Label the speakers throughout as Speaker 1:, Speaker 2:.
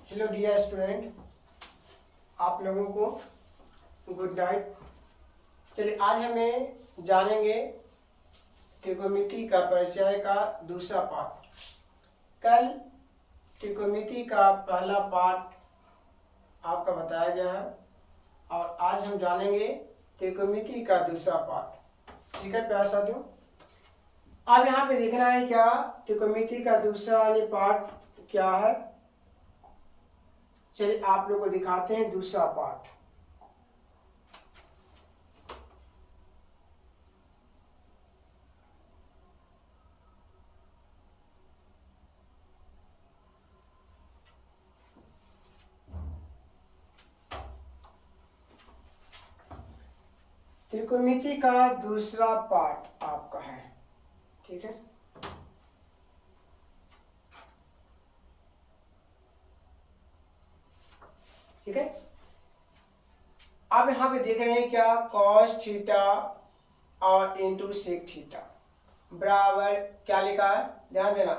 Speaker 1: Hello dear student, आप लोगों को गुड नाइट। चलिए आज हमें जानेंगे त्रिकोणमिति का परिचय का दूसरा पाठ। कल त्रिकोणमिति का पहला पाठ आपका बताया गया है और आज हम जानेंगे त्रिकोणमिति का दूसरा पाठ। ठीक है प्यारे साथियों, अब यहाँ पे देखना है क्या त्रिकोणमिति का दूसरा पाठ क्या है। चलिए आप लोग को दिखाते हैं दूसरा पार्ट। त्रिकोणमिति का दूसरा पार्ट आपका है, ठीक है। ठीक है, अब यहाँ पे देख रहे हैं क्या cos थीटा और इंटू सेक थीटा बराबर क्या लिखा है, ध्यान देना।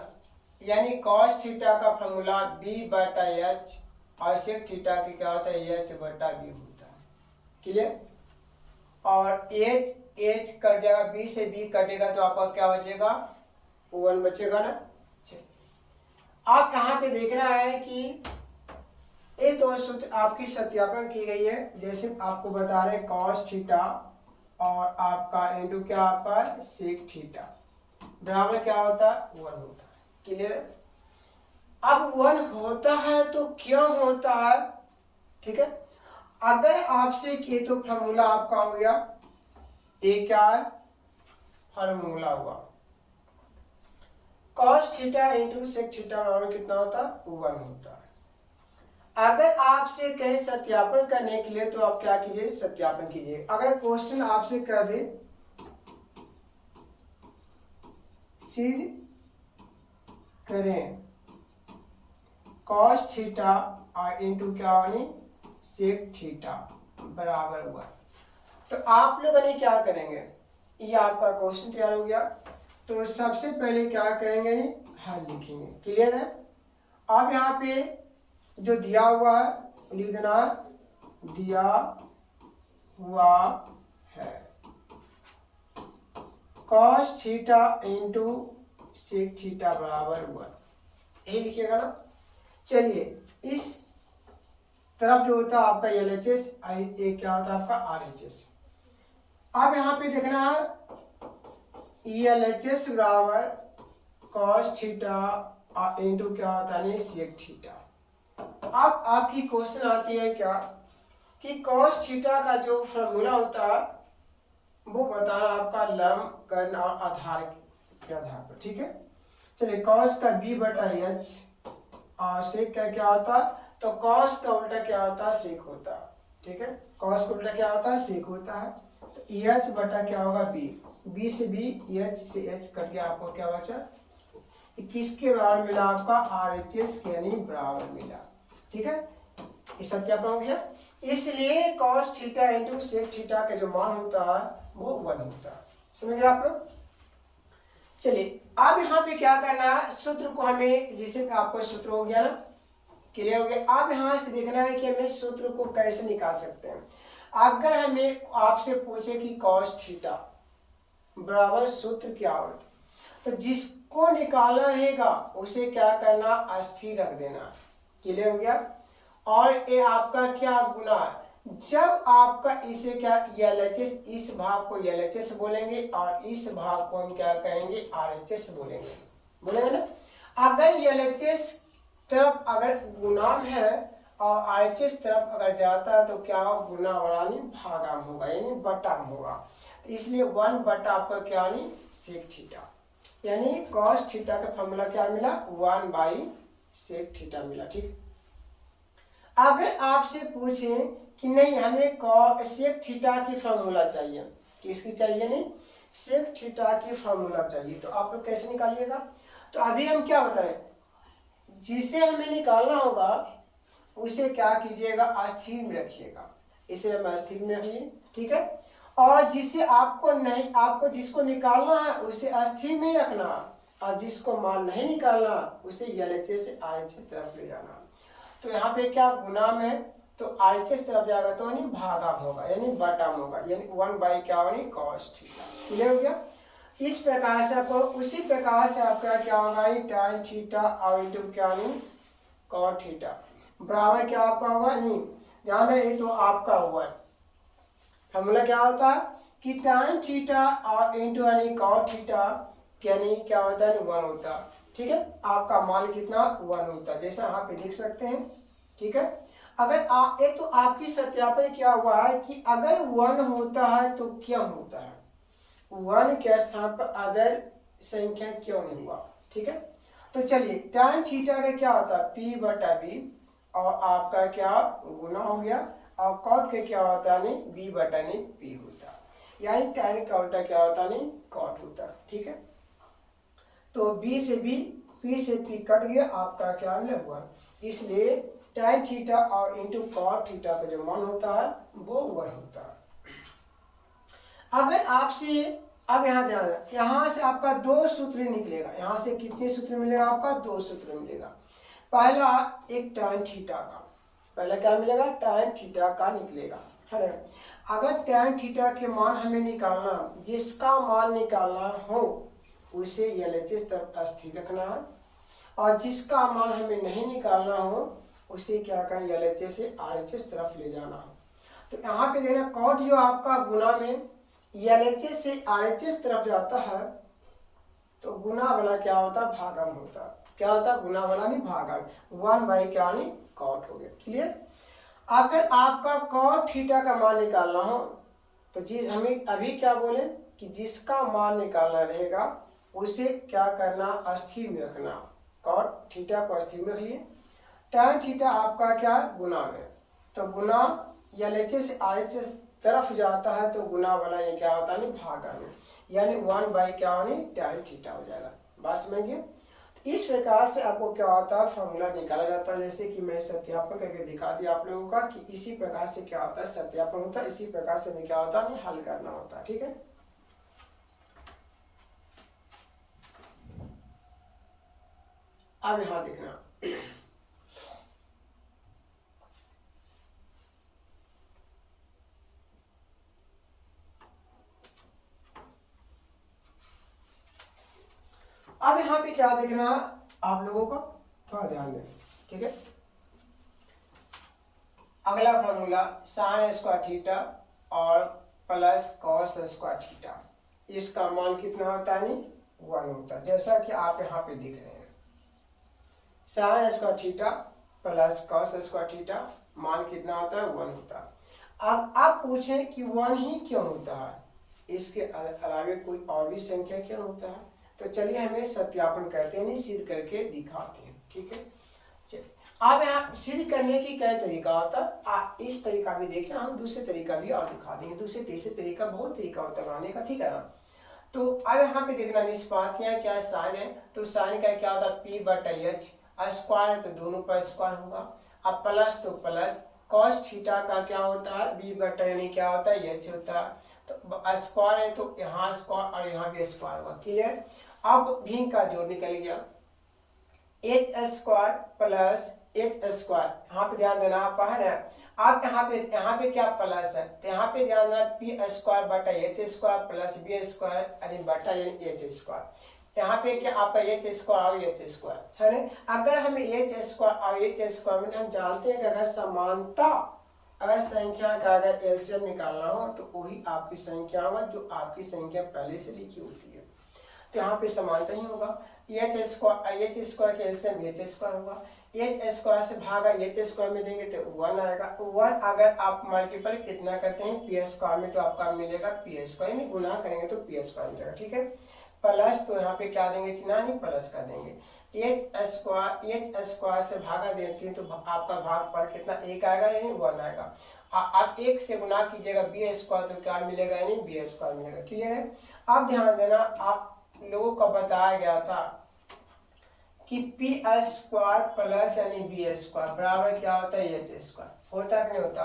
Speaker 1: यानी cos थीटा का फॉर्मूला b बटा h और सेक थीटा की क्या होता है h बटा b होता है। क्लियर। और h कट जाएगा, b से b कटेगा तो आपका क्या बचेगा 1 बचेगा ना। आप यहाँ पे देखना है कि ये तो सूत्र आपकी सत्यापन की गई है, जैसे आपको बता रहे cos थीटा और आपका इंटू क्या आपका सेक थीटा बराबर क्या होता है 1 होता है। क्लियर। अब 1 होता है तो क्यों होता है, ठीक है। अगर आपसे ये तो फॉर्मूला आपका हो गया, ये क्या है फॉर्मूला हुआ cos theta into sec theta बराबर कितना होता है 1 होता है। अगर आपसे कहे सत्यापन करने के लिए तो आप क्या कीजिए सत्यापन कीजिए। अगर क्वेश्चन आपसे कह दे सिद्ध करें cos थीटा और इंटू क्या होनी सेक थीटा बराबर 1, तो आप लोग ने क्या करेंगे, ये आपका क्वेश्चन तैयार हो गया तो सबसे पहले क्या करेंगे हल लिखेंगे। क्लियर है। अब यहाँ पे जो दिया हुआ है लिख देना, दिया हुआ है cos theta into sec theta बराबर 1, यही लिखिएगा ना। चलिए इस तरफ जो होता है आपका LHS, ये क्या होता है आपका RHS। अब यहाँ पे देखना है LHS बराबर cos थीटा इंटू क्या होता है सेक थीटा। अब आपकी क्वेश्चन आती है क्या कि cos थीटा का जो फॉर्मूला होता है वो बताना आपका लंब कर्ण और आधार के आधार पर, ठीक है। चलिए cos का b बटा h और सेक का क्या होता है, तो cos का उल्टा क्या होता है सेक होता है, ठीक है। cos का उल्टा क्या होता है सेक होता है, तो h बटा क्या होगा b से b, h से h कट गया, आपको क्या बचा किसके बराबर मिला आपका RHS के यानी बराबर मिला, ठीक है। इस सत्यापन हो गया। इसलिए cos theta into sec theta का जो मान होता है वो 1 होता है। समझ गए आप लोग। चलिए अब यहाँ पे क्या करना है, सूत्र को हमें, जिसे आपको सूत्र हो गया ना, क्लियर हो गया। अब यहाँ से देखना है कि हमें सूत्र को कैसे निकाल सकते हैं। अगर हमें आपसे पूछे कि cos थीटा बराबर सूत्र क्या हो, तो जिसको निकालना रहेगा उसे क्या करना अस्थिर रख देना। क्लियर हो गया। और ये आपका क्या गुना है, जब आपका इसे क्या LHS, इस भाग को LHS बोलेंगे और इस भाग को हम क्या कहेंगे RHS बोलेंगे, बोलेंगे ना। अगर LHS तरफ अगर गुणाम है और RHS तरफ अगर जाता है तो क्या गुना वाली भागाम होगा यानी बटाम होगा। इसलिए 1 बटा आपका क्या यानी सेक थीटा, यानी cos थीटा का फॉर्मूला क्या मिला 1 बाई सेक थीटा मिला, ठीक। अगर आपसे पूछें कि नहीं हमें सेक थीटा की फॉर्मूला चाहिए, किसकी चाहिए नहीं सेक थीटा की फॉर्मूला चाहिए, तो आप लोग कैसे निकालिएगा। तो अभी हम क्या बताएं, जिसे हमें निकालना होगा उसे क्या कीजिएगा अस्थिर में रखिएगा, इसे हम अस्थिर में रखिए, ठीक है। और जिसे आपको नहीं, आपको जिसको निकालना है उसे अस्थिर में रखना और जिसको मान नहीं निकालना उसे LHS से RHS तरफ ले जाना। तो यहाँ पे क्या गुना में तो RHS तरफ जाएगा तो यानी भागा होगा यानी बटम होगा यानी 1 बाई क्या होगी cos थीटा। क्लियर हो गया। इस प्रकार से आपको उसी प्रकार से आपका क्या होगा tan थीटा और इंटू क्या नहीं cot थीटा बराबर क्या आपका होगा नहीं ध्यान रहे तो आपका हुआ फॉर्मूला क्या होता है कि tan थीटा और इंटू यानी cot थीटा यानी क्या होता है 1 होता है। ठीक है आपका मान कितना 1 होता है जैसा यहाँ पे लिख सकते हैं। ठीक है अगर एक तो आपकी सत्यापन क्या हुआ है कि अगर 1 होता है तो क्या होता है 1 के स्थान पर अदर संख्या क्यों नहीं हुआ। ठीक है तो चलिए tan थीटा का क्या होता है p बटा b और आपका क्या गुना हो गया और cot के क्या होता है नहीं b बटा नहीं p होता यानी tan का उल्टा क्या होता नहीं cot होता। ठीक है तो b से b p से p कट गया आपका क्या मिला हुआ इसलिए tan थीटा और इंटू cot थीटा का जो मान होता है वो 1 होता है। अगर आपसे अब यहाँ ध्यान यहाँ से आपका 2 सूत्र निकलेगा यहाँ से कितने सूत्र मिलेगा आपका 2 सूत्र मिलेगा। पहला एक tan थीटा का पहला क्या मिलेगा tan थीटा का निकलेगा है ना। अगर tan थीटा के मान हमें निकालना जिसका मान निकालना हो उसे LHS तरफ स्थिर रखना है और जिसका मान हमें नहीं निकालना हो उसे क्या करें LHS से RHS तरफ ले जाना हो। तो यहाँ पे देखना cot जो आपका गुना में LHS से RHS तरफ जाता है तो गुना वाला क्या होता है भागम होता है क्या होता है गुना वाला नहीं भागम 1 बाई क्या नहीं cot हो गया। क्लियर। अगर आपका cot थीटा का मान निकालना हो तो चीज हमें अभी क्या बोले कि जिसका मान निकालना रहेगा उसे क्या करना स्थिर में रखना cot थीटा को स्थिर में रख लिए tan थीटा आपका क्या गुना में तो गुना LHS से RHS तरफ जाता है तो गुना वाला ये क्या होता है भागा में यानी 1 बाई क्या होनी tan थीटा हो जाएगा। बात समझ गए। इस प्रकार से आपको क्या होता है फॉर्मूला निकाला जाता है जैसे कि मैं सत्यापन करके दिखा दिया आप लोगों का कि इसी प्रकार से क्या होता है सत्यापन होता है इसी प्रकार से हमें क्या होता है हल करना होता है। ठीक है अब यहाँ देखना अब यहाँ पे क्या देखना आप लोगों को थोड़ा ध्यान दें। ठीक है अगला फॉर्मूला sin स्क्वायर थीटा और प्लस cos स्क्वायर थीटा इसका मान कितना होता है नहीं 1 होता है जैसा कि आप यहाँ पे दिख रहे हैं sin square theta plus cos square theta मान कितना होता है 1 होता है। अब आप पूछें कि 1 ही क्यों होता है इसके अलावा कोई और भी संख्या क्यों होता है तो चलिए हमें सत्यापन करते हैं सिद्ध करके दिखाते हैं। ठीक है चलिए अब यहाँ सिद्ध करने की क्या तरीका होता है इस तरीका भी देखें हम दूसरे तरीका भी और दिखा देंगे दूसरे तीसरे तरीका बहुत तरीका होता है बनाने का। ठीक है ना तो अब यहाँ पे देखना निष्पातियां क्या साइन है तो साइन का क्या होता है p बटा h स्क्वायर है तो दोनों पर स्क्वायर होगा अब प्लस तो प्लस cos थीटा का क्या होता है b बटा यानी क्या होता है h होता है तो स्क्वायर है तो यहाँ स्क्वायर और यहाँ भी स्क्वायर होगा। क्लियर। अब भी का जोड़ निकल गया h square plus h square यहाँ पे ध्यान देना आपका है ना आप यहाँ पे क्या प्लस है तो यहाँ पे ध्यान देना p स्क्वायर बटा h square plus b square यानी बटा यानी h स्क्वायर यहाँ पे क्या आपका h स्क्वायर और h स्क्वायर है ना। अगर हमें h स्क्वायर और h स्क्वायर में हम जानते हैं कि अगर समानता अगर संख्या का अगर एलसीएम निकालना हो तो वही आपकी संख्या होगा जो आपकी संख्या पहले से लिखी होती है तो यहाँ पे समानता ही होगा एच स्क्वायर के एलसीएम एच स्क्वायर होगा एच स्क्वायर से भागा एच स्क्वायर में देंगे तो 1 आएगा 1 अगर आप मल्टीपल कितना करते हैं पी स्क्वायर में तो आपका मिलेगा पी स्क्वायर यानी गुना करेंगे तो पी स्क्वायर मिलेगा। ठीक है प्लस तो यहाँ पे क्या देंगे चिन्ह नहीं प्लस कर देंगे एच स्क्वायर से भागा देते हैं तो आपका भाग पर कितना 1 आएगा यानी 1 आएगा। आप 1 से गुना कीजिएगा बी स्क्वायर तो क्या मिलेगा यानी बी स्क्वायर मिलेगा। क्लियर है। अब ध्यान देना आप लोगों को बताया गया था कि पी स्क्वायर प्लस यानी बी स्क्वायर बराबर क्या होता है एच स्क्वायर होता है कि नहीं होता।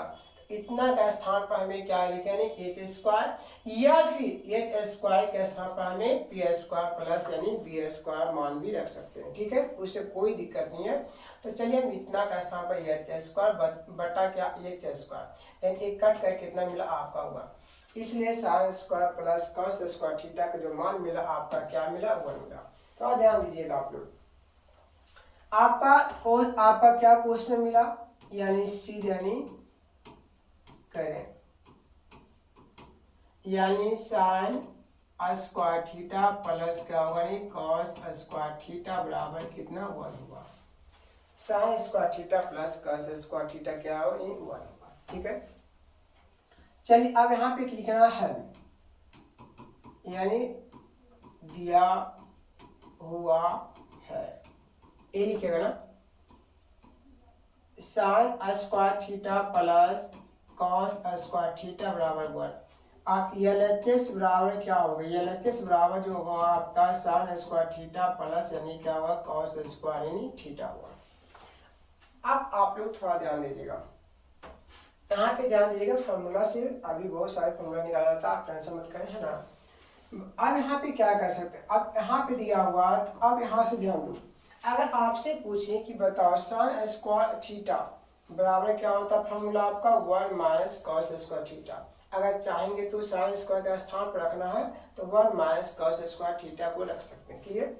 Speaker 1: इतना का स्थान पर हमें क्या लिखे यानी एच स्क्वायर या फिर एच स्क्वायर के स्थान पर हमें पी स्क्वायर प्लस यानी बी स्क्वायर मान भी रख सकते हैं। ठीक है, उससे कोई दिक्कत नहीं है। तो चलिए हम इतना का स्थान पर एच स्क्वायर बटा क्या एच स्क्वायर यानी एक कट कर कितना मिला आपका हुआ, इसलिए sine square plus cos square theta का जो मान मिला आपका क्या मिला 1 मिला। तो ध्यान दीजिएगा आप लोग, आपका क्या क्वेश्चन मिला यानी सी यानी करें यानी साइन स्क्वायर थीटा प्लस क्या होगा यानी कॉस स्क्वायर थीटा बराबर कितना 1 हुआ। Sine square theta plus cos square theta क्या होगा 1 होगा। ठीक है, चलिए अब यहाँ पे लिखना है यानी दिया हुआ है, ये लिखेगा ना sine square theta plus cos square theta बराबर 1। आप एलएचएस बराबर क्या होगा, एलएचएस बराबर जो होगा आपका साइन स्क्वायर थीटा प्लस यानी क्या होगा कॉस स्क्वायर यानी थीटा होगा। अब आप लोग थोड़ा ध्यान दीजिएगा, यहाँ पे ध्यान दीजिएगा, फॉर्मूला से अभी बहुत सारे फॉर्मूला निकाला जाता है, आप टेंशन मत करें, है ना। अब यहाँ पे क्या कर सकते हैं, अब यहाँ पे दिया हुआ तो अब यहाँ से ध्यान दो, अगर आपसे पूछे कि बताओ साइन स्क्वायर थीटा बराबर क्या होता है फॉर्मूला आपका 1 माइनस कॉस स्क्वायर थीटा। अगर चाहेंगे तो साइन स्क्वायर का स्थान पर रखना है तो 1 माइनस कॉस स्क्वायर थीटा को रख सकते हैं। क्लियर,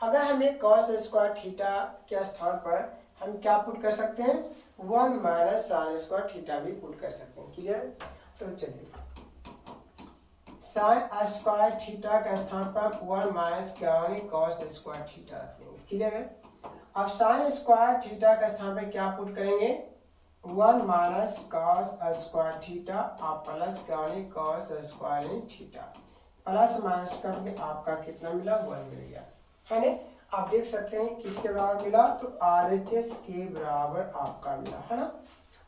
Speaker 1: अगर हमें कॉस स्क्वायर थीटा के स्थान पर हम क्या पुट कर सकते हैं 1 माइनस साइन स्क्वायर थीटा भी पुट कर सकते हैं। क्लियर, तो चलिए साइन स्क्वायर थीटा के स्थान पर 1 माइनस क्या यानी कॉस स्क्वायर थीटा रख देंगे। क्लियर है, अब साइन स्क्वायर थीटा के स्थान पर क्या पुट करेंगे 1 माइनस कॉस स्क्वायर थीटा आप प्लस क्या यानी cos square theta, plus minus करके आपका कितना मिला 1 मिल गया, है ना। आप देख सकते हैं किसके बराबर मिला तो RHS के बराबर आपका मिला, है ना।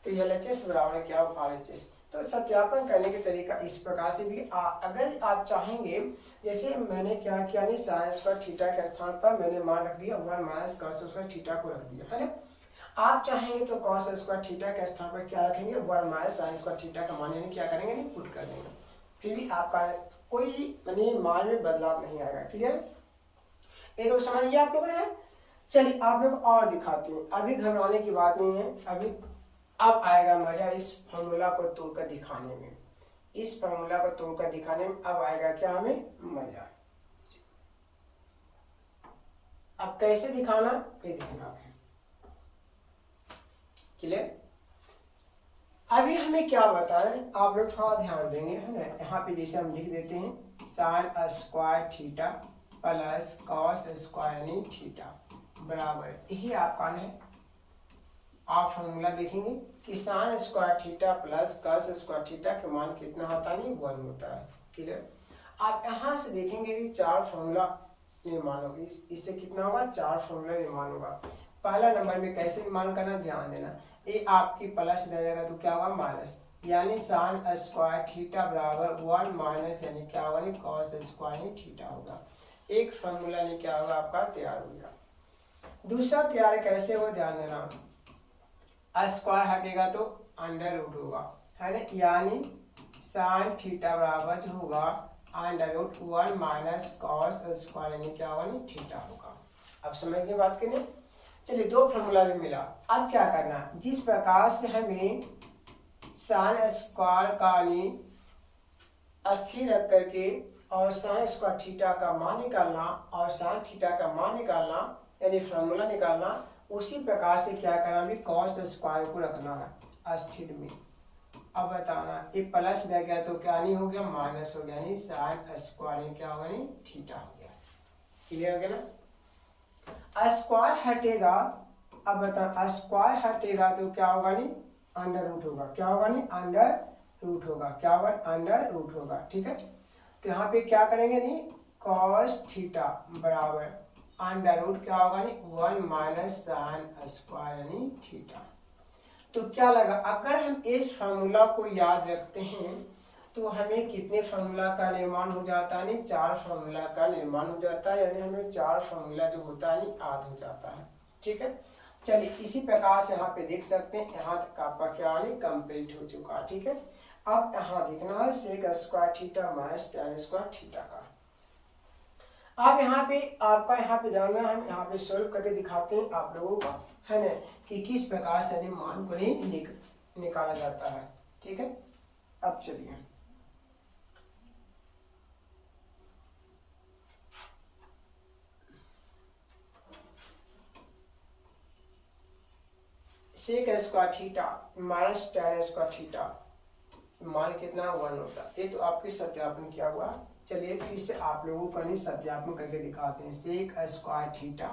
Speaker 1: तो LHS बराबर क्या हो RHS। तो सत्यापन करने के तरीका इस प्रकार से भी अगर आप चाहेंगे, जैसे मैंने क्या किया नहीं साइन स्क्वायर थीटा के स्थान पर मैंने मान रख दिया 1 माइनस कॉस स्क्वायर थीटा को रख दिया, है ना। आप चाहेंगे तो कॉस स्क्वायर थीटा के स्थान पर क्या रखेंगे 1 माइनस साइन स्क्वायर थीटा का मान यानी क्या करेंगे नहीं पुट कर देंगे, फिर भी आपका कोई यानी मान में बदलाव नहीं आएगा। क्लियर, ये तो समझ लिया आप लोगों ने। चलिए आप लोग और दिखाते हैं, अभी घबराने की बात नहीं है, अभी अब आएगा मजा इस फॉर्मूला को तोड़कर दिखाने में, इस फॉर्मूला को तोड़कर दिखाने में अब आएगा क्या हमें मजा। अब कैसे दिखाना ये दिखाना है। क्लियर, अभी हमें क्या बताएं आप लोग थोड़ा ध्यान देंगे, है ना। यहाँ पे जैसे हम लिख देते हैं sine square theta plus cos square theta बराबर, यही आपका है। आप फॉर्मूला देखेंगे कि sine square theta plus cos square theta का मान कितना होता है 1 होता है। क्लियर, आप यहाँ से देखेंगे कि 4 फॉर्मूला निर्माण होगी, इससे कितना होगा 4 फॉर्मूला निर्माण होगा। पहला नंबर में कैसे निर्माण करना ध्यान देना, ये आपकी प्लस रह जाएगा तो क्या होगा माइनस, यानी साइन स्क्वायर थीटा बराबर 1 माइनस यानी क्या होगा कॉस स्क्वायर थीटा होगा। एक फॉर्मूला ने क्या होगा आपका तैयार हो गया। दूसरा तैयार कैसे हो ध्यान देना, स्क्वायर हटेगा तो अंडर रूट होगा, है ना, यानी साइन थीटा बराबर जो होगा under root 1 minus cos square यानी क्या होगा थीटा होगा। अब समझ के बात करें। चलिए 2 फॉर्मूला भी मिला, अब क्या करना, जिस प्रकार से हमें साइन स्क्वायर का स्थिर रख करके और साइन स्क्वायर थीटा का मान निकालना और साइन थीटा का मान निकालना यानी फॉर्मूला निकालना, उसी प्रकार से क्या करना भी कॉस स्क्वायर को रखना है स्थिर में। अब बताना ये प्लस रह गया तो क्या नहीं हो गया माइनस हो गया, यानी साइन स्क्वायर क्या होगा नहीं थीटा हो गया। क्लियर हो गया ना। स्क्वायर हटेगा, अब बता स्क्वायर हटेगा तो क्या होगा नहीं अंडर रूट होगा, क्या होगा नहीं अंडर रूट होगा, क्या होगा अंडर रूट होगा। ठीक है, तो यहाँ पे क्या करेंगे नहीं कॉस थीटा बराबर अंडर रूट क्या होगा नहीं 1 माइनस साइन स्क्वायर यानी थीटा। तो क्या लगा, अगर हम इस फार्मूला को याद रखते हैं तो हमें कितने फार्मूला का निर्माण हो जाता है, 4 फार्मूला का निर्माण हो जाता है, यानी हमें 4 फार्मूला जो होता है याद हो जाता है। ठीक है, चलिए इसी प्रकार से यहाँ पे देख सकते हैं, यहाँ तक आपका क्या है कंप्लीट हो चुका है। ठीक है, अब यहाँ देखना है sec square theta minus tan square theta का। अब यहाँ पे आपका यहाँ पे ध्यान रखना, हम यहाँ पे सॉल्व करके दिखाते हैं आप लोगों को, है ना, कि किस प्रकार से मान को निकाला जाता है। ठीक है, अब चलिए sec square theta minus tan square theta मान कितना 1 होता है। ये तो आपके सत्यापन किया हुआ। चलिए फिर से आप लोगों को नहीं सत्यापन करके दिखाते हैं। सेक स्क्वायर थीटा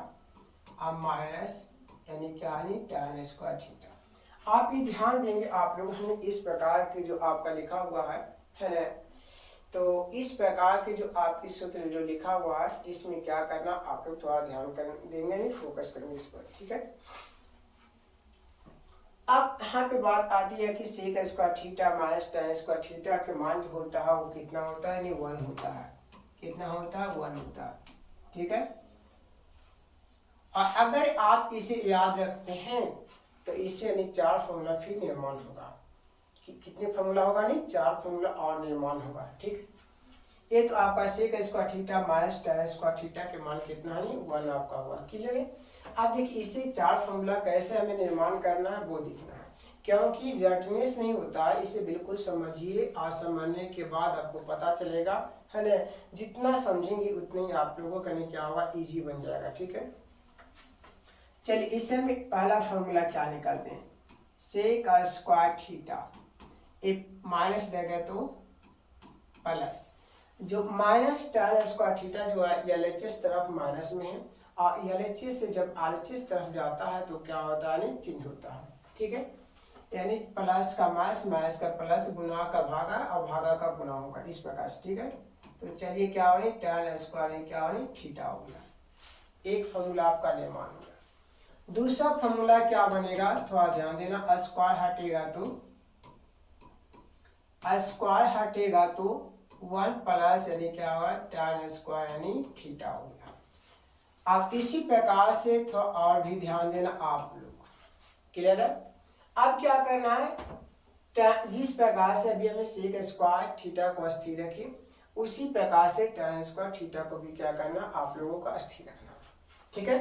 Speaker 1: अब माइनस यानी क्या है tan स्क्वायर थीटा। आप ये ध्यान देंगे आप लोग, हमने इस प्रकार के जो आपका लिखा हुआ है ना, तो इस प्रकार के जो आपकी सूत्र जो लिखा हुआ है इसमें क्या करना आप लोग थोड़ा ध्यान देंगे, नहीं फोकस करेंगे इस पर। ठीक है, अब यहाँ पे बात आती है कि sec square theta minus tan square theta के मान जो होता है वो कितना होता है, नहीं 1 होता है। कितना होता है, 1 होता है। ठीक है, और अगर आप इसे याद रखते हैं तो इससे यानी 4 फॉर्मूला फिर निर्माण होगा। कितने फॉर्मूला होगा, नहीं 4 फॉर्मूला और निर्माण होगा। ठीक, ये तो आपका sec square theta minus tan square theta के मान कितना है, 1 आपका हुआ। क्लियर है, अब देखिए इससे 4 फॉर्मूला कैसे हमें निर्माण करना है वो दिखना है, क्योंकि रटनेस नहीं होता है, इसे बिल्कुल समझिए। आज समझने के बाद आपको पता चलेगा, है ना, जितना समझेंगे उतनी आप लोगों का नहीं क्या होगा, इजी बन जाएगा। ठीक है, चलिए इससे हम पहला फॉर्मूला क्या निकालते हैं, सेक स्क्वायर थीटा एक माइनस देगा तो प्लस, जो माइनस tan स्क्वायर थीटा जो है LHS तरफ माइनस में है, और LHS से जब RHS तरफ जाता है तो क्या होता है, चिन्ह होता है। ठीक है, यानी प्लस का माइनस, माइनस का प्लस, गुना का भागा और भागा का गुना होगा, इस प्रकार से। ठीक है, तो चलिए क्या हो tan स्क्वायर क्या हो थीटा हो गया। एक फॉर्मूला आपका निर्माण हो गया। दूसरा फॉर्मूला क्या बनेगा, थोड़ा ध्यान देना, स्क्वायर हटेगा तो 1 प्लस यानी क्या होगा tan स्क्वायर यानी थीटा हो गया। आप इसी प्रकार से थोड़ा और भी ध्यान देना आप लोग। क्लियर है, अब क्या करना है, जिस प्रकार से अभी हमें सेक स्क्वायर थीटा को स्थिर रखी, उसी प्रकार से tan स्क्वायर थीटा को भी क्या करना आप लोगों का स्थिर रखना। ठीक है,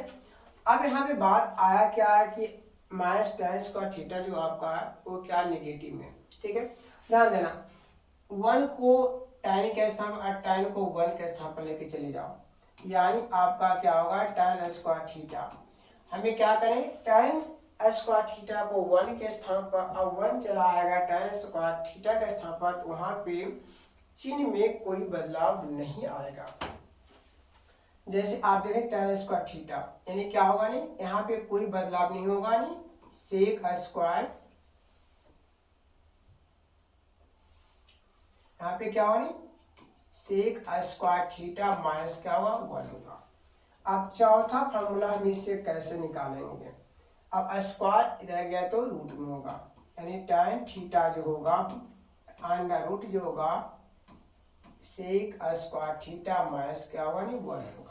Speaker 1: अब यहाँ पे बात आया क्या है कि माइनस tan स्क्वायर थीटा जो आपका है वो क्या नेगेटिव में। ठीक है, ध्यान देना, 1 को tan के स्थान पर, tan को 1 के स्थान पर लेके चले जाओ, यानी आपका क्या होगा tan स्क्वायर थीटा। हमें क्या करें, tan स्क्वायर थीटा को 1 के स्थान पर, अब 1 चला आएगा tan स्क्वायर थीटा के स्थान पर, तो वहां पे चिन्ह में कोई बदलाव नहीं आएगा। जैसे आप देखें tan स्क्वायर थीटा यानी क्या होगा, नहीं यहाँ पे कोई बदलाव नहीं होगा, नहीं सेक स्क्वायर, यहाँ पे क्या होगा, सेक स्क्वायर थीटा माइनस क्या होगा 1 होगा। अब चौथा फॉर्मूला हम इससे कैसे निकालेंगे, अब स्क्वायर रह गया तो रूट में होगा, यानी tan थीटा जो होगा अंडर रूट जो होगा सेक स्क्वायर थीटा माइनस क्या होगा, नहीं 1 होगा।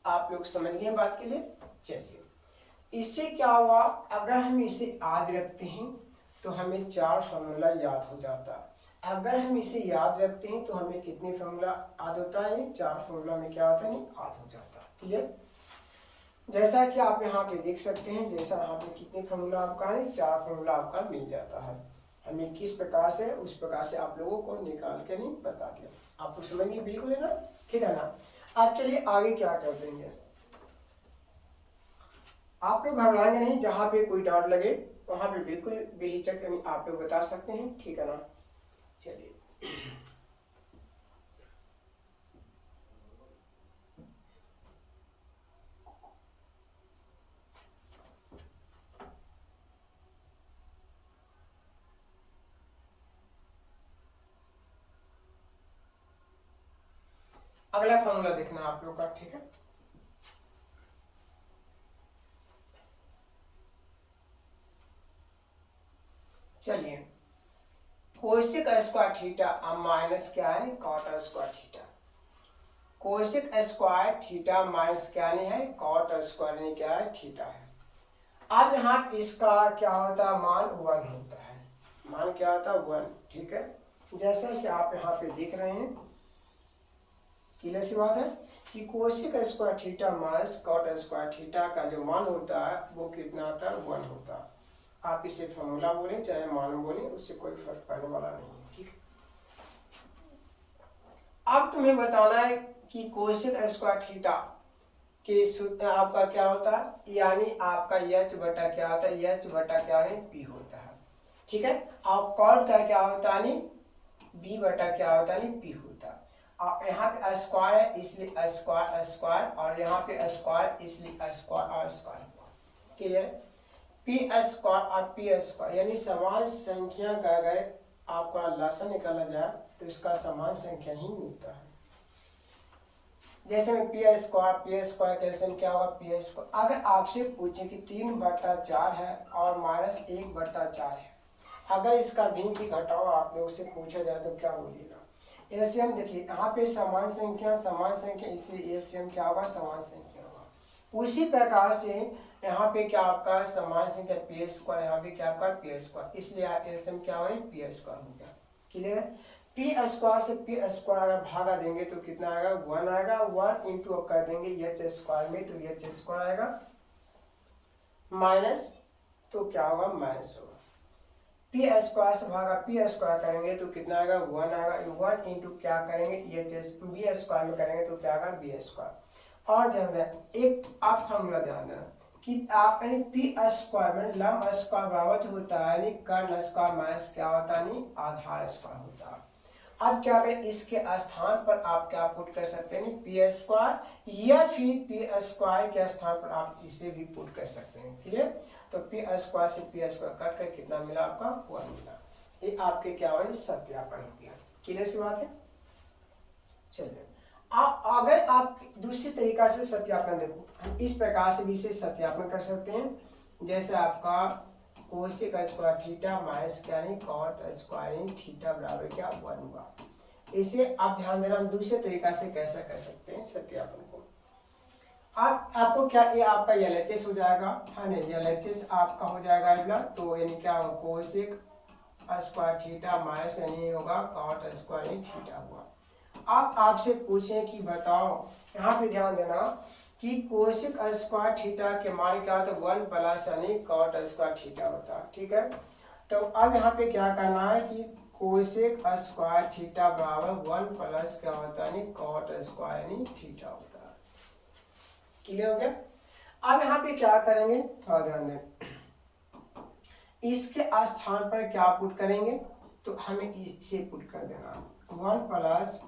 Speaker 1: आप लोग समझ गए बात के लिए। चलिए इससे क्या हुआ, अगर हम इसे याद रखते हैं तो हमें 4 फॉर्मूला याद हो जाता है। अगर हम इसे याद रखते हैं तो हमें कितने फॉर्मूला याद होता है, 4 फॉर्मूला में क्या होता है, याद हो जाता है। क्लियर, जैसा कि आप यहाँ पे देख सकते हैं, जैसा यहाँ पे कितने फॉर्मूला आपका है, 4 फॉर्मूला आपका मिल जाता है। हमें किस प्रकार से, उस प्रकार से आप लोगों को निकाल के नहीं बता दिया। आपको समझ में बिल्कुल है ना, ठीक है ना। अब चलिए आगे क्या कर देंगे, आप लोग घबराएंगे नहीं, जहाँ पे कोई डाउट लगे वहां पे बिल्कुल बेहिचक आप लोग बता सकते हैं, ठीक है ना। चलिए अगला फॉर्मूला देखना आप लोग का, ठीक है। चलिए कोसेक स्क्वायर थीटा माइनस क्या है, cot square theta. Cosec square theta minus क्या नहीं है, कॉट स्क्वायर नहीं क्या है, थीटा है। अब यहाँ इसका क्या होता है, मान 1 होता है, मान क्या होता है 1, ठीक है। जैसा कि आप यहाँ पे देख रहे हैं, क्लियर सी बात है कि cosec square theta minus cot square theta का जो मान होता है वो कितना होता है, 1 होता है। आप इसे फॉर्मूला बोलें चाहे मान बोलें, उससे कोई फर्क पड़ने वाला नहीं है, ठीक है। अब तुम्हें बताना है कि कोसेक स्क्वायर थीटा के आपका क्या होता है, यानी आपका एच बटा क्या होता है, एच बटा क्या है, पी होता है, ठीक है। और कॉट का क्या होता है, बी बटा क्या होता है, पी होता है। और यहाँ पे स्क्वायर है इसलिए स्क्वायर स्क्वायर, और यहाँ पे स्क्वायर इसलिए स्क्वायर और स्क्वायर, क्लियर। पी स्क्वायर और पी स्क्वायर यानी समान संख्या का अगर आपका लसन निकाला जाए तो इसका समान संख्या ही मिलता है। जैसे में पी स्क्वायर कैल्सियम क्या होगा, पी स्क्वायर। अगर आपसे पूछे कि 3/4 है और -1/4 है, अगर इसका भिन्न की घटाओ आप लोग से पूछा जाए तो क्या बोलिएगा। एलसीएम देखिए यहाँ पे समान संख्या इसलिए एलसीएम क्या होगा, समान संख्या होगा। उसी प्रकार से यहाँ पे क्या आपका समान संख्या पी स्क्वायर, यहाँ पे क्या आपका पी स्क्वायर, इसलिए एलसीएम क्या होगा, पी स्क्वायर हो गया, क्लियर है। पी स्क्वायर से पी स्क्वायर अगर भागा देंगे तो कितना आएगा, 1 आएगा। 1 इंटू कर देंगे एच स्क्वायर में तो एच स्क्वायर आएगा, माइनस तो क्या होगा, माइनस होगा। पी स्क्वायर से भागा पी स्क्वायर करेंगे तो कितना आएगा, 1 आएगा। 1 इंटू क्या करेंगे, एच बी स्क्वायर में करेंगे तो क्या आएगा, बी स्क्वायर। और ध्यान दें एक आप फॉर्मूला ध्यान देना कि आप यानी पी स्क्वायर में लंब स्क्वायर बराबर होता है यानी कर्ण स्क्वायर माइनस क्या होता है, आधार स्क्वायर होता है। अब क्या करें, इसके स्थान पर आप क्या पुट कर सकते हैं, पी स्क्वायर, या फिर पी स्क्वायर के स्थान पर आप इसे भी पुट कर सकते हैं, क्लियर। तो पी स्क्वायर से पी स्क्वायर कट कर कितना मिला आपका, 1 मिला। ये आपके क्या हुआ, सत्यापन हो गया, क्लियर सी बात है। चलिए आप अगर आप दूसरी तरीका से सत्यापन देखो, हम इस प्रकार से भी इसे सत्यापन कर सकते हैं। जैसे आपका कोसेक स्क्वायर थीटा माइनस क्या नहीं कॉट स्क्वायर थीटा बराबर क्या, 1 हुआ। इसे आप ध्यान देना, हम दूसरे तरीका से कैसा कर सकते हैं सत्यापन को। आपको क्या, ये आपका एलएचएस हो जाएगा, हाँ नहीं एलएचएस आपका हो जाएगा अगला, तो यानी क्या होगा, कोसेक स्क्वायर थीटा माइनस यानी होगा कॉट स्क्वायर थीटा हुआ। आप आपसे पूछें कि बताओ, यहाँ पे ध्यान देना कि कोसेक स्क्वायर थीटा के मान क्या होता है, 1 प्लस यानी कॉट स्क्वायर थीटा होता है, ठीक है। तो अब यहाँ पे क्या करना है कि कोसेक स्क्वायर थीटा बराबर 1 प्लस क्या होता है, कॉट स्क्वायर थीटा होता है, क्लियर हो गया। अब यहाँ पे क्या करेंगे, थोड़ा ध्यान दें, इसके स्थान पर क्या पुट करेंगे, तो हमें इसे पुट कर देना 1 प्लस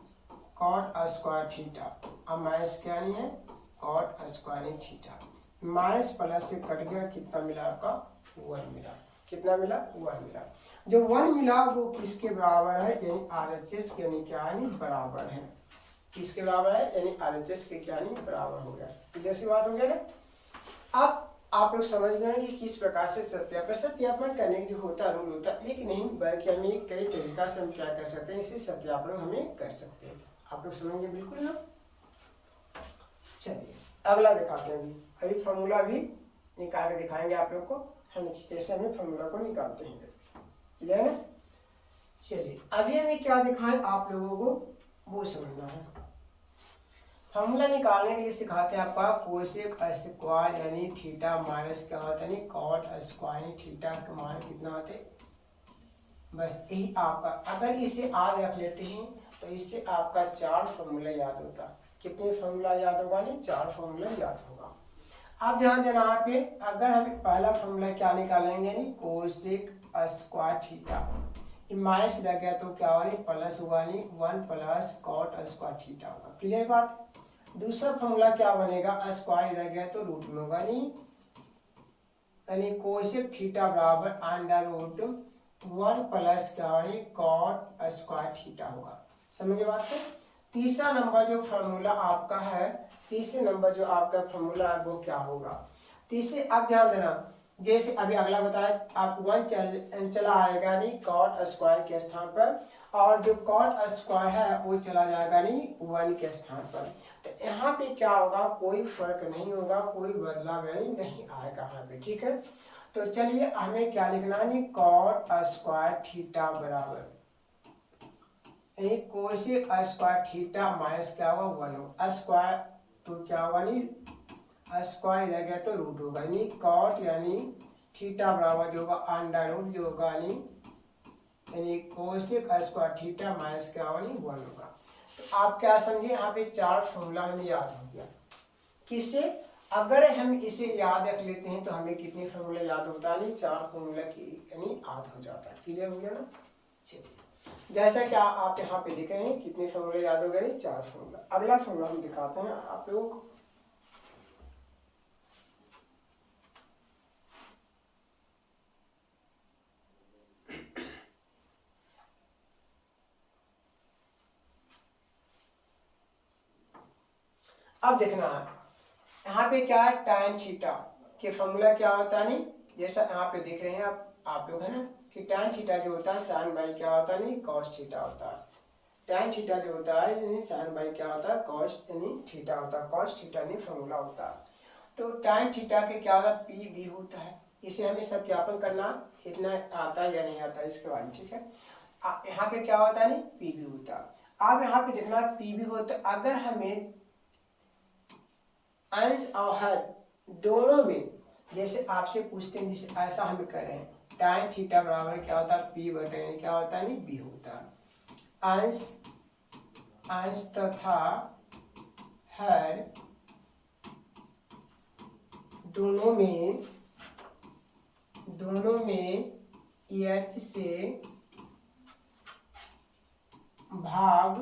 Speaker 1: कॉट स्क्वायर थीटा, अब माइनस क्या नहीं है, cot square theta, minus plus से कट गया, कितना मिला आपका, 1 मिला। कितना मिला, 1 मिला। जो 1 मिला वो किसके बराबर है, यानी आरएचएस के, यानी क्या है, बराबर है, किसके बराबर है, यानी आरएचएस के क्या नहीं बराबर हो गया। क्लियर सी बात हो गया ना। अब आप लोग समझ गए कि किस प्रकार से सत्यापन करने की जो होता रूल होता है, एक नहीं बल्कि हमें कई तरीका से हम क्या कर सकते हैं, इसे सत्यापन हमें कर सकते हैं। आप लोग समझेंगे बिल्कुल ना। चलिए अगला दिखाते हैं, अभी फॉर्मूला भी निकाल के दिखाएंगे आप लोग को, हम कैसे हमें फॉर्मूला को निकालते हैं, क्लियर है। चलिए अभी हमें क्या दिखाएं, आप लोगों को वो समझना है। फॉर्मूला निकालने के लिए सिखाते हैं आपका कोसेक स्क्वायर यानी थीटा माइनस क्या होता है, कॉट स्क्वायर थीटा का मान कितना होता है, बस यही आपका। अगर इसे आज रख लेते हैं तो इससे आपका 4 फॉर्मूला याद होता। कितने फॉर्मूला याद होगा, नहीं 4 फॉर्मूला याद होगा। अब ध्यान देना यहाँ पे, अगर हम पहला फॉर्मूला क्या निकालेंगे, नहीं कोसेक स्क्वायर थीटा, माइनस लग गया तो क्या होगा, प्लस हुआ, नहीं 1 प्लस कॉट स्क्वायर थीटा होगा, क्लियर बात। दूसरा फॉर्मूला क्या बनेगा, स्क्वायर इधर गया तो रूट में होगा, नहीं यानी कोसेक थीटा बराबर अंडर रूट 1 प्लस क्या होगा, कॉट स्क्वायर थीटा होगा। समझे बात को। तीसरा नंबर जो फॉर्मूला आपका है, तीसरे नंबर जो आपका फॉर्मूला है वो क्या होगा, तीसरे आप ध्यान देना, जैसे अभी अगला बताया आप 1 चला आएगा नहीं कॉट स्क्वायर के स्थान पर, और जो कॉट स्क्वायर है वो चला जाएगा नहीं 1 के स्थान पर। तो यहाँ पे क्या होगा, कोई फर्क नहीं होगा, कोई बदलाव नहीं आएगा यहाँ पे, ठीक है। तो चलिए हमें क्या लिखना है, कॉट स्क्वायर थीटा बराबर कोसेक स्क्वायर थीटा माइनस क्या होगा 1 होगा, स्क्वायर तो क्या होगा स्क्वायर इधर गया तो रूट होगा, यानी कॉट यानी थीटा बराबर जो होगा अंडर रूट जो होगा यानी कोसेक स्क्वायर थीटा माइनस क्या होगा 1 होगा। तो आप क्या समझे, यहाँ पे 4 फॉर्मूला हमें याद हो गया। किससे, अगर हम इसे याद रख लेते हैं तो हमें कितने फॉर्मूला याद होता है, 4 फॉर्मूला की यानी याद हो जाता है। क्लियर हो गया ना। चलिए जैसा कि आप यहाँ पे देख रहे हैं कितने फॉर्मूले याद हो गए, 4 फॉर्मूला। अगला फॉर्मूला हम दिखाते हैं आप लोगों को। अब देखना है यहाँ पे क्या है, tan थीटा के फॉर्मूला क्या होता है जैसा यहाँ पे देख रहे हैं आप लोग है ना कि tan थीटा जो होता है sin बाई क्या होता है cos थीटा होता है। tan थीटा जो होता है sin बाई क्या होता है cos यानी थीटा होता है, cos थीटा यानी फॉर्मूला होता है। तो tan थीटा के क्या होता है पी भी होता है, इसे हमें सत्यापन करना इतना आता है या नहीं आता है इसके बारे में, ठीक है। यहाँ पे क्या होता है पी भी होता है। अब यहाँ पे देखना पी भी होता है, अगर हमें अंश और हर दोनों में जैसे आपसे पूछते हैं जिसे ऐसा हम कर रहे हैं, tan थीटा बराबर क्या होता है पी बटे क्या होता है बी होता है। अंश तथा हर दोनों में h से भाग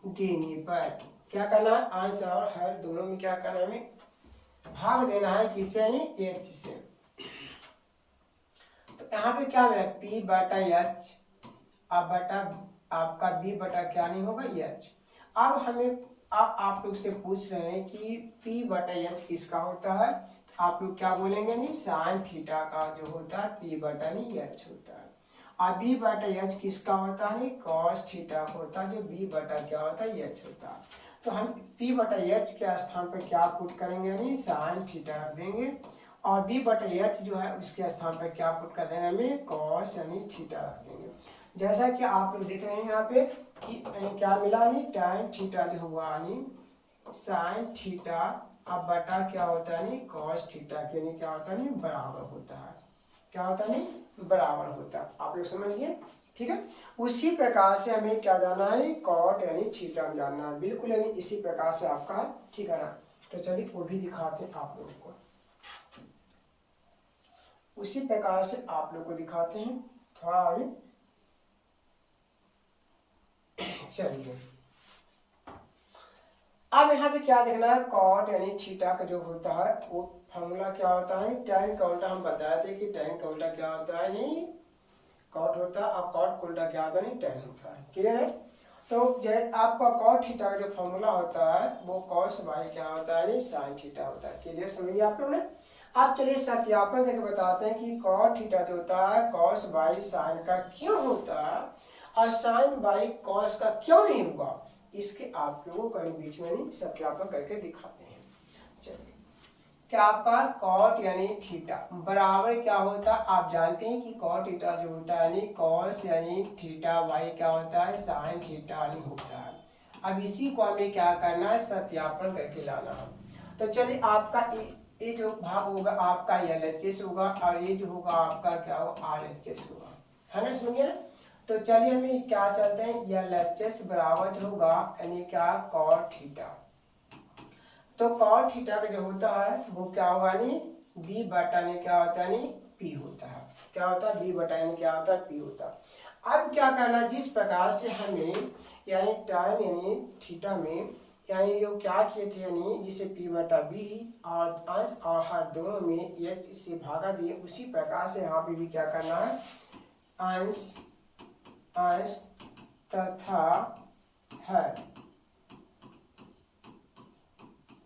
Speaker 1: देने पर क्या करना है, अंश और हर दोनों में क्या करना है हमें भाग देना है, किससे h से। तो यहाँ पे क्या मिला p बटा h, अब बटा आपका b बटा क्या नहीं होगा h। अब हमें अब आप लोग से पूछ रहे हैं कि p बटा h किसका होता है, आप लोग क्या बोलेंगे साइन थीटा का जो होता है p बटा h होता है। और b बटा h किसका होता है cos थीटा होता है, जो b बटा क्या होता है h होता है। तो हम p बटा h के स्थान पर क्या पुट करेंगे साइन थीटा रख देंगे, और b बटा h जो है उसके स्थान पर क्या पुट कर देंगे हमें cos यानी थीटा रख देंगे। जैसा कि आप लोग देख रहे हैं यहाँ पे कि क्या मिला tan थीटा जो हुआ साइन थीटा, अब बटा क्या होता है cos थीटा के क्या होता है बराबर होता है, क्या होता है बराबर होता है। आप लोग समझ गए, ठीक है। उसी प्रकार से हमें क्या जानना है कॉट यानी थीटा जानना है, बिल्कुल यानी इसी प्रकार से आपका, ठीक है ना। तो चलिए वो भी दिखाते हैं आप लोगों को, उसी प्रकार से आप लोग को दिखाते हैं थोड़ा आगे। चलिए अब यहाँ पे क्या देखना है, कॉट यानी थीटा का जो होता है वो फॉर्मूला क्या होता है, tan का उल्टा हम बताए थे कि tan का उल्टा क्या होता है कॉट होता है, अब कॉट का उल्टा क्या होता है tan होता है। क्लियर है। तो आपका कॉट थीटा का जो फॉर्मूला होता है वो cos बाई क्या होता है sin थीटा होता है। क्लियर समझिए आप लोग ने। अब चलिए सत्यापन करके बताते हैं कि कॉट थीटा जो होता है cos बाई sin का क्यों होता है और sin बाई cos का क्यों नहीं होगा, इसके आप लोगों को बीच में सत्यापन करके दिखाते हैं। चलिए क्या आपका कॉट यानी थीटा बराबर क्या होता है, आप जानते हैं कि कॉट थीटा जो होता है कॉस यानी थीटा बाई क्या होता है साइन थीटा होता है। अब इसी को हमें क्या करना है सत्यापन करके लाना है। तो चलिए आपका ये जो भाग होगा आपका LHS होगा और ये जो होगा आपका क्या होगा RHS होगा, है ना, समझिए ना। तो चलिए हमें क्या चलते हैं LHS बराबर जो होगा यानी क्या कॉट थीटा। तो कॉट थीटा का जो होता है वो क्या होगा b बटा क्या होता है p होता है, क्या होता है b बटा क्या होता है p होता है। अब क्या करना, जिस प्रकार से हमें यानी tan यानी थीटा में यानी जो क्या किए थे यानी जिसे p बटा b और अंश और हर दोनों में h से भागा दिए, उसी प्रकार से यहाँ पे भी क्या करना है अंश तथा हर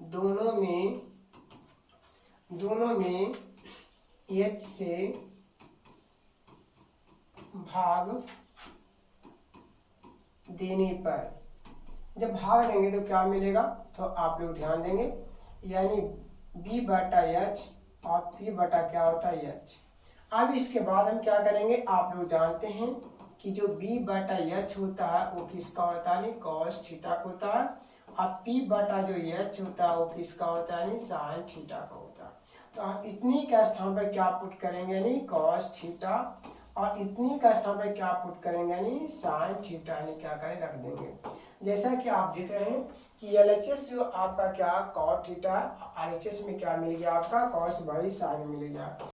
Speaker 1: दोनों में h से भाग देने पर जब भाग देंगे तो क्या मिलेगा, तो आप लोग ध्यान देंगे, यानी b बटा एच और p बटा क्या होता है एच। अब इसके बाद हम क्या करेंगे, आप लोग जानते हैं कि जो b बटा एच होता है वो किसका होता है, कॉस थीटा का होता है, और p बटा जो एच होता है वो किसका होता है, साइन थीटा का होता है। तो हम इतनी का स्थान पर क्या पुट करेंगे, कॉस थीटा, और इतनी का स्थान पर क्या पुट करेंगे, साइन थीटा क्या करें रख देंगे। जैसा कि आप देख रहे हैं कि एलएचएस जो आपका क्या कॉट थीटा, आरएचएस में क्या मिल गया आपका कॉस बाई साइन मिल गया।